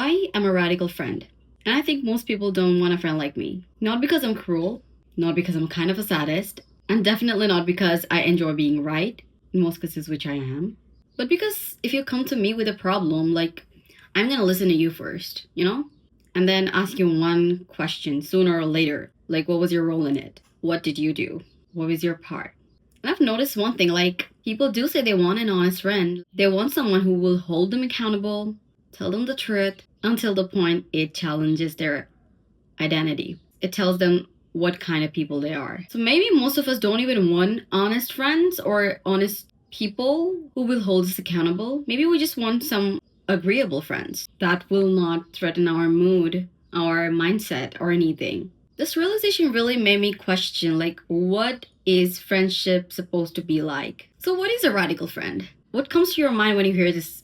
I am a radical friend, and I think most people don't want a friend like me. Not because I'm cruel, not because I'm kind of a sadist, and definitely not because I enjoy being right, in most cases, which I am, but because if you come to me with a problem, like, I'm gonna listen to you first, And then ask you one question sooner or later, like, what was your role in it? What did you do? What was your part? And I've noticed one thing, like, people do say they want an honest friend. They want someone who will hold them accountable, tell them the truth, until the point it challenges their identity. It tells them what kind of people they are. So maybe most of us don't even want honest friends or honest people who will hold us accountable. Maybe we just want some agreeable friends that will not threaten our mood, our mindset, or anything. This realization really made me question, like, what is friendship supposed to be like? So what is a radical friend? What comes to your mind when you hear this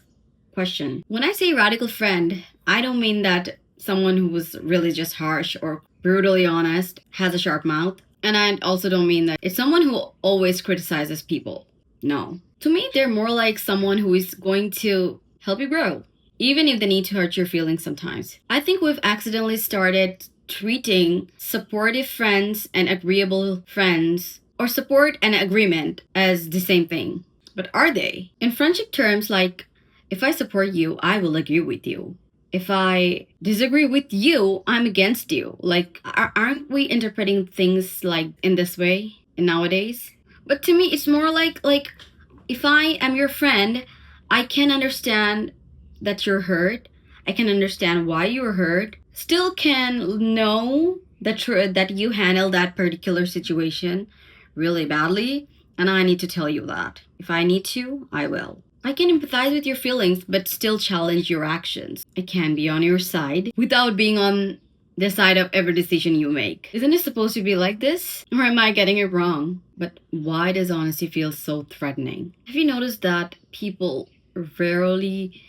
question? When I say radical friend, I don't mean that someone who was really just harsh or brutally honest, has a sharp mouth. And I also don't mean that it's someone who always criticizes people. No. To me, they're more like someone who is going to help you grow, even if they need to hurt your feelings sometimes. I think we've accidentally started treating supportive friends and agreeable friends, or support and agreement, as the same thing. But are they? In friendship terms, like, if I support you, I will agree with you. If I disagree with you, I'm against you. Like, aren't we interpreting things like in this way nowadays? But to me, it's more like if I am your friend, I can understand that you're hurt. I can understand why you're hurt. Still can know the truth that you handled that particular situation really badly, and I need to tell you that. If I need to, I will. I can empathize with your feelings, but still challenge your actions. I can be on your side without being on the side of every decision you make. Isn't it supposed to be like this? Or am I getting it wrong? But why does honesty feel so threatening? Have you noticed that people rarely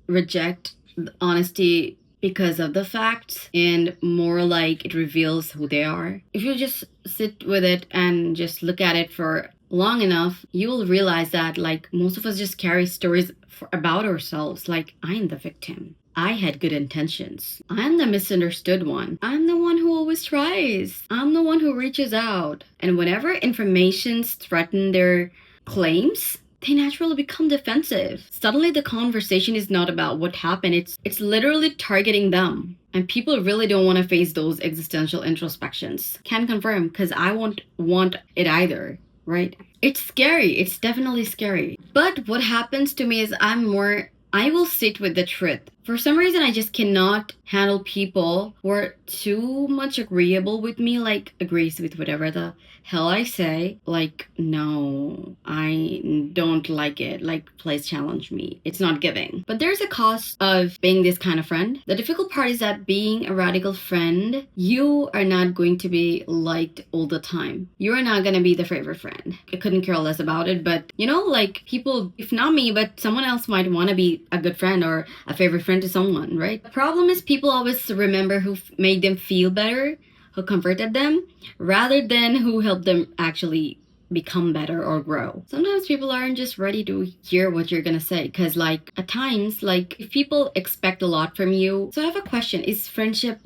reject honesty because of the facts and more like it reveals who they are? If you just sit with it and just look at it for long enough, you will realize that, like, most of us just carry stories about ourselves, like, I'm the victim, I had good intentions, I'm the misunderstood one, I'm the one who always tries, I'm the one who reaches out. And whenever informations threaten their claims, they naturally become defensive. Suddenly the conversation is not about what happened, it's literally targeting them. And people really don't want to face those existential introspections. Can confirm, because I won't want it either. Right? It's scary. It's definitely scary. But what happens to me is I will sit with the truth. For some reason, I just cannot handle people who are too much agreeable with me, like agrees with whatever the hell I say. Like, no, I don't like it. Like, please challenge me. It's not giving. But there's a cost of being this kind of friend. The difficult part is that being a radical friend, you are not going to be liked all the time. You are not going to be the favorite friend. I couldn't care less about it, but like, people, if not me, but someone else might want to be a good friend or a favorite friend to someone, right? The problem is people always remember who made them feel better, who comforted them, rather than who helped them actually become better or grow. Sometimes people aren't just ready to hear what you're gonna say, because, like, at times, like, if people expect a lot from you. So I have a question. Is friendship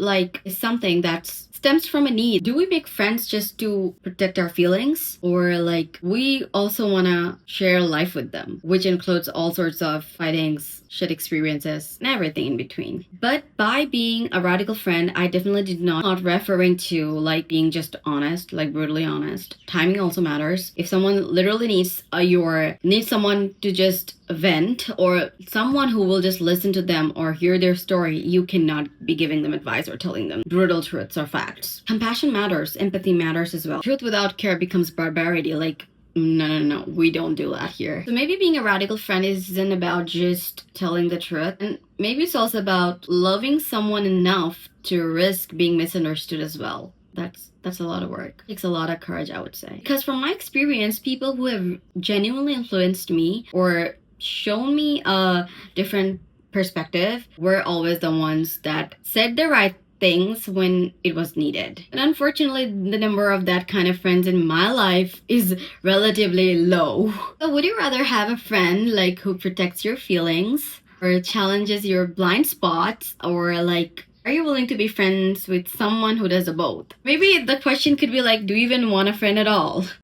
is something that stems from a need? Do we make friends just to protect our feelings, or like we also want to share life with them, which includes all sorts of fightings, shit experiences, and everything in between? But by being a radical friend, I definitely did not referring to like being just honest, like brutally honest. Timing also matters. If someone literally needs someone to just vent, or someone who will just listen to them or hear their story, you cannot be giving them advice or telling them brutal truths or facts. Compassion matters, empathy matters as well. Truth without care becomes barbarity. Like, no, we don't do that here. So maybe being a radical friend isn't about just telling the truth, and maybe it's also about loving someone enough to risk being misunderstood as well. That's a lot of work. It takes a lot of courage, I would say. Because from my experience, people who have genuinely influenced me or shown me a different perspective were always the ones that said the right things when it was needed. And unfortunately, the number of that kind of friends in my life is relatively low. So would you rather have a friend like who protects your feelings, or challenges your blind spots, or like, are you willing to be friends with someone who does both? Maybe the question could be like, do you even want a friend at all?